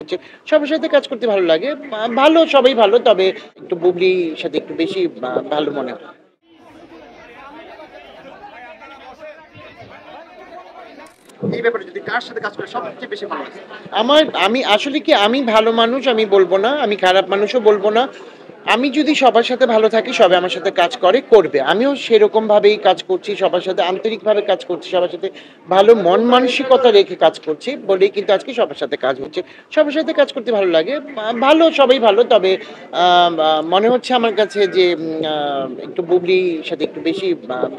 হচ্ছে। সবার সাথে কাজ করতে ভালো লাগে। ভালো, সবাই ভালো। তবে একটু বুবলির সাথে একটু বেশি ভালো মনে হয়। এই ব্যাপারে যদি কার সাথে কাজ করে সবচেয়ে বেশি ভালো লাগে? আমি আসলে কি আমি ভালো মানুষ আমি বলব না, আমি খারাপ মানুষও বলব না। আমি যদি সবার সাথে ভালো থাকি, সবাই আমার সাথে কাজ করবে। আমিও সেরকমভাবেই কাজ করছি, সবার সাথে আন্তরিকভাবে কাজ করছি, সবার সাথে ভালো মন মানসিকতা রেখে কাজ করছি বলেই কিন্তু আজকে সবার সাথে কাজ হচ্ছে। সবার সাথে কাজ করতে ভালো লাগে। ভালো, সবাই ভালো। তবে মনে হচ্ছে আমার কাছে যে একটু বুবলির সাথে একটু বেশি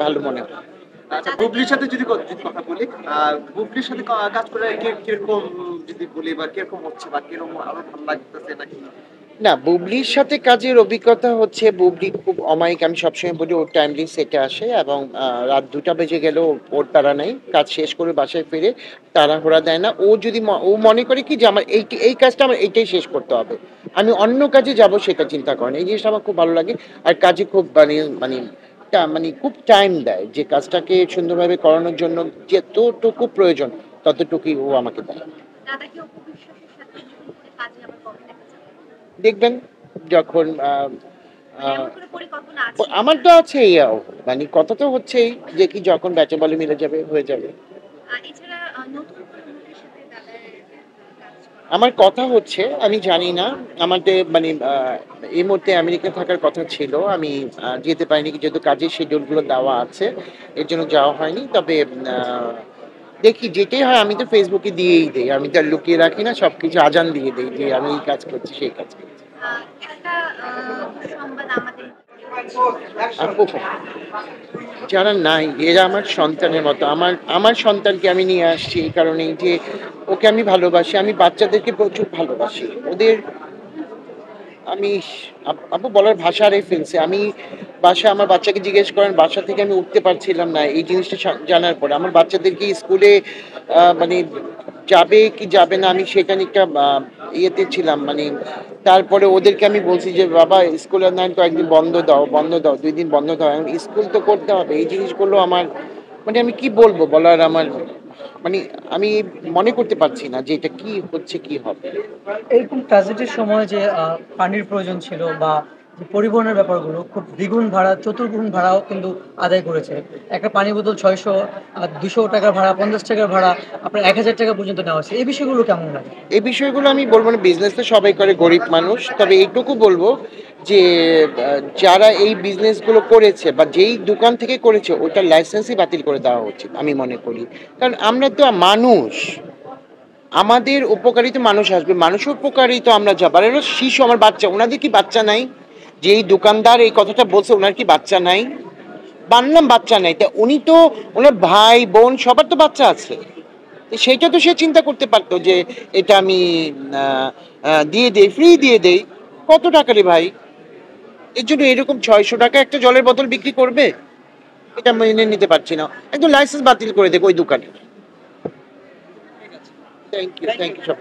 ভালো মনে হয়। আচ্ছা, বুবলির সাথে যদি কথা বলি, বুবলির সাথে কাজ করে কিরকম যদি বলি বা কিরকম হচ্ছে বা কিরকম আরো ভালো লাগতেছে নাকি? না, বুবলির সাথে কাজের অভিজ্ঞতা হচ্ছে বুবলি খুব অমায়িক। আমি সবসময় বলি ওর টাইমলি সেটে আসে এবং রাত ২টা বেজে গেলেও ওর তাড়া নাই। কাজ শেষ করে বাসায় ফিরে তাড়াহুড়া দেয় না। ও যদি ও মনে করে কি যে আমার এই কাজটা আমার এইটাই শেষ করতে হবে। আমি অন্য কাজে যাব সেটা চিন্তা করে না। এই জিনিসটা আমার খুব ভালো লাগে। আর কাজে খুব মানে মানে খুব টাইম দেয়। যে কাজটাকে সুন্দরভাবে করানোর জন্য যতটুকু প্রয়োজন ততটুকুই ও আমাকে দেয়। দাদা কি অপু বিশ্বাসের সাথে নতুন করে কাজে আবার কবে দেখা যাবে? দেখবেন যখন মানে এমন কোনো পরিকল্পনা আছে আমার কিনা? তো আছেই মানে কথা তো হচ্ছেই যে কি যখন ব্যাচে বলে মিলে যাবে হয়ে যাবে। এছাড়া নতুন কোনো মুভির সাথে দাদার কাজ করা আমার কথা হচ্ছে আমি জানি না আমাদের মানে এই মুহূর্তে আমেরিকা থাকার কথা ছিল আমি যেতে পারিনি যেহেতু কাজের শিডিউলগুলো দেওয়া আছে এর জন্য যাওয়া হয়নি তবে দেখি যেটাই হয় আমি তো ফেসবুকে দিয়েই দিই আমি তো আর লুকিয়ে রাখি না সবকিছু আজান দিয়ে দিই যে আমি এই কাজ করছি সেই কাজ করছি। একটা দুঃসংবাদ আমাদের আপু যারা নাই এরা আমার সন্তানের মতো আমার আমার সন্তানকে আমি নিয়ে আসছি এই কারণেই যে ওকে আমি ভালোবাসি আমি বাচ্চাদেরকে প্রচুর ভালোবাসি ওদের আমি আপু বলার ভাষা হারিয়ে ফেলছি আমি আমার বাচ্চাকে জিজ্ঞেস করেন বাসা থেকে আমি উঠতে পারছিলাম না এই জিনিসটা জানার পরে আমার বাচ্চাদেরকে স্কুলে মানে যাবে কি যাবে না আমি সেখানে একটা ইয়েতে ছিলাম মানে তারপরে ওদেরকে আমি বলছি যে বাবা স্কুলের নয় তো একদিন বন্ধ দাও 2 দিন বন্ধ দাও এখন স্কুল তো করতে হবে এই জিনিসগুলো আমার মানে আমি কি বলবো বলার আমার মানে আমি মনে করতে পারছি না যে এটা কি হচ্ছে কি হবে। এরকম ট্র্যাজেডির সময় যে পানির প্রয়োজন ছিল বা যে পরিবহনের ব্যাপারগুলো খুব দ্বিগুণ ভাড়া চতুর্গুণ ভাড়াও কিন্তু আদায় করেছে। একটা পানি বোতল ৬০০ ২০০ টাকার ভাড়া ৫০ টাকার ভাড়া আপনার ১,০০০ টাকা পর্যন্ত নেওয়া হচ্ছে। এই বিষয়গুলো কেমন লাগে? এই বিষয়গুলো আমি বলবো না বিজনেস তো সবাই করে গরিব মানুষ তবে এইটুকু বলবো যে যারা এই বিজনেসগুলো করেছে বা যেই দোকান থেকে করেছে ওটার লাইসেন্সই বাতিল করে দেওয়া উচিত আমি মনে করি কারণ আমরা তো মানুষ আমাদের উপকারী তো মানুষ আসবে মানুষের উপকারী তো আমরা যাবো আর এরা শিশু আমার বাচ্চা ওনাদের কি বাচ্চা নাই যে এই দোকানদার এই কথাটা বলছে ওনার কি বাচ্চা নাই বানলাম বাচ্চা নাই তা উনি তো ওনার ভাই বোন সবার তো বাচ্চা আছে সেইটা তো সে চিন্তা করতে পারতো যে এটা আমি দিয়ে দেই ফ্রি দিয়ে দেই কত টাকা রে ভাই এর জন্য এরকম 600 টাকা একটা জলের বোতল বিক্রি করবে এটা মেনে নিতে পারছি না একদম লাইসেন্স বাতিল করে দেবো ওই দোকানে। থ্যাংক ইউ সব